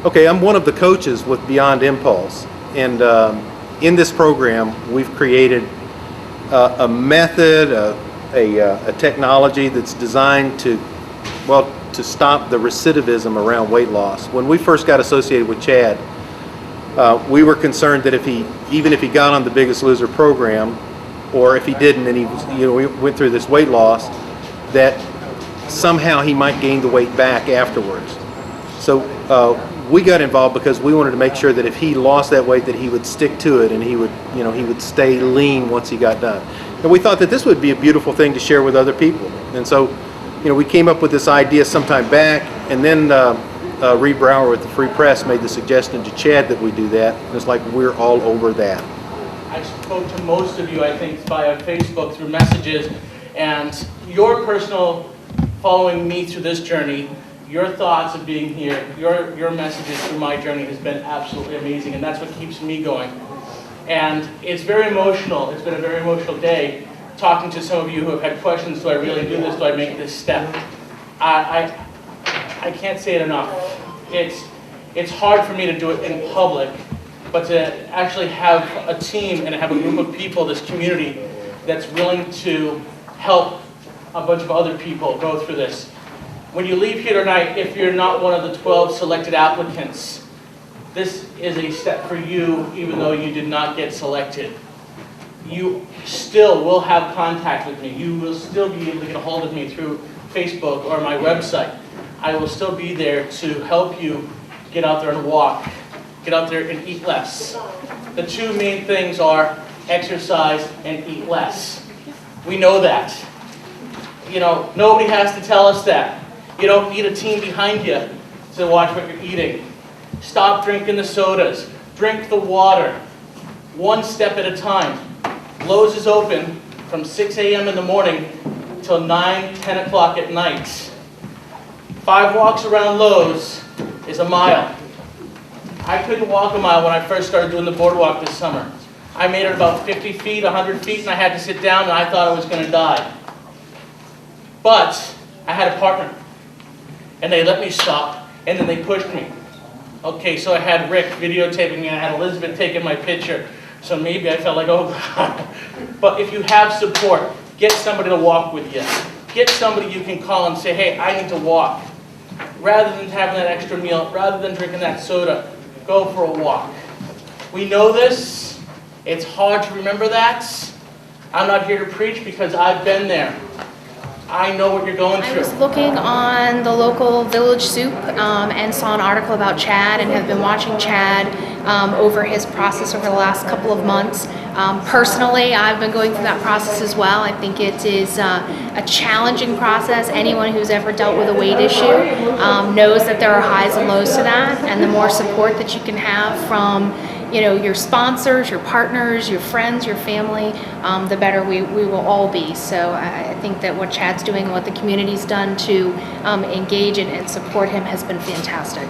Okay, I'm one of the coaches with Beyond Impulse, and in this program we've created a method, a technology that's designed to, well, to stop the recidivism around weight loss. When we first got associated with Chad, we were concerned that even if he got on the Biggest Loser program, or if he didn't and we went through this weight loss, that somehow he might gain the weight back afterwards. So we got involved because we wanted to make sure that if he lost that weight, that he would stick to it and he would stay lean once he got done. And we thought that this would be a beautiful thing to share with other people. And so, we came up with this idea sometime back, and then Reed Brower with the Free Press made the suggestion to Chad that we do that. And it's like we're all over that. I spoke to most of you, I think, via Facebook through messages, and your personal following me through this journey, your thoughts of being here, your messages through my journey has been absolutely amazing, and that's what keeps me going. And it's very emotional. It's been a very emotional day talking to some of you who have had questions. Do I really do this? Do I make this step? I can't say it enough. It's hard for me to do it in public, but to actually have a team and have a group of people, this community, that's willing to help a bunch of other people go through this. When you leave here tonight, if you're not one of the 12 selected applicants, this is a step for you, even though you did not get selected. You still will have contact with me. You will still be able to get a hold of me through Facebook or my website. I will still be there to help you get out there and walk, get out there and eat less. The two main things are exercise and eat less. We know that. Nobody has to tell us that. You don't need a team behind you to watch what you're eating. Stop drinking the sodas. Drink the water. One step at a time. Lowe's is open from 6 a.m. in the morning till 9, 10 o'clock at night. 5 walks around Lowe's is a mile. I couldn't walk a mile when I first started doing the boardwalk this summer. I made it about 50 feet, 100 feet, and I had to sit down, and I thought I was going to die. But I had a partner, and they let me stop, and then they pushed me. Okay, so I had Rick videotaping me, and I had Elizabeth taking my picture, so maybe I felt like, oh God. But if you have support, get somebody to walk with you. Get somebody you can call and say, hey, I need to walk. Rather than having that extra meal, rather than drinking that soda, go for a walk. We know this. It's hard to remember that. I'm not here to preach because I've been there. I know what you're going through. I was looking on the local Village Soup and saw an article about Chad, and have been watching Chad over his process over the last couple of months. Personally, I've been going through that process as well. I think it is a challenging process. Anyone who's ever dealt with a weight issue knows that there are highs and lows to that, and the more support that you can have from your sponsors, your partners, your friends, your family, the better we will all be. So I think that what Chad's doing and what the community's done to engage and support him has been fantastic.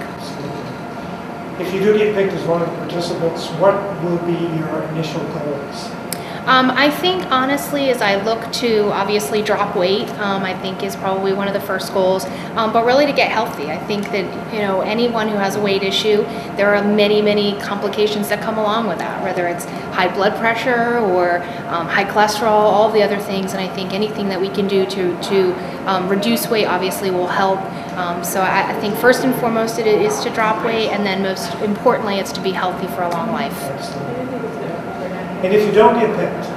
If you do get picked as one of the participants, what will be your initial goals? I think honestly, as I look to obviously drop weight, I think is probably one of the first goals, but really to get healthy. I think that anyone who has a weight issue, there are many complications that come along with that, whether it's high blood pressure or high cholesterol, all the other things, and I think anything that we can do to reduce weight obviously will help. So I think first and foremost it is to drop weight, and then most importantly it's to be healthy for a long life. And if you don't get picked,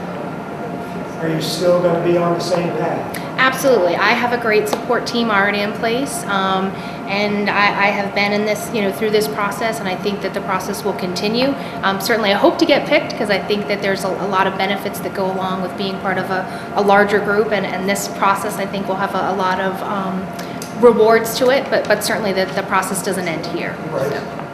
are you still going to be on the same path? Absolutely. I have a great support team already in place, and I have been in this, through this process, and I think that the process will continue. Certainly I hope to get picked, because I think that there's a lot of benefits that go along with being part of a larger group, and this process I think will have a lot of rewards to it, but certainly the process doesn't end here. Right. So.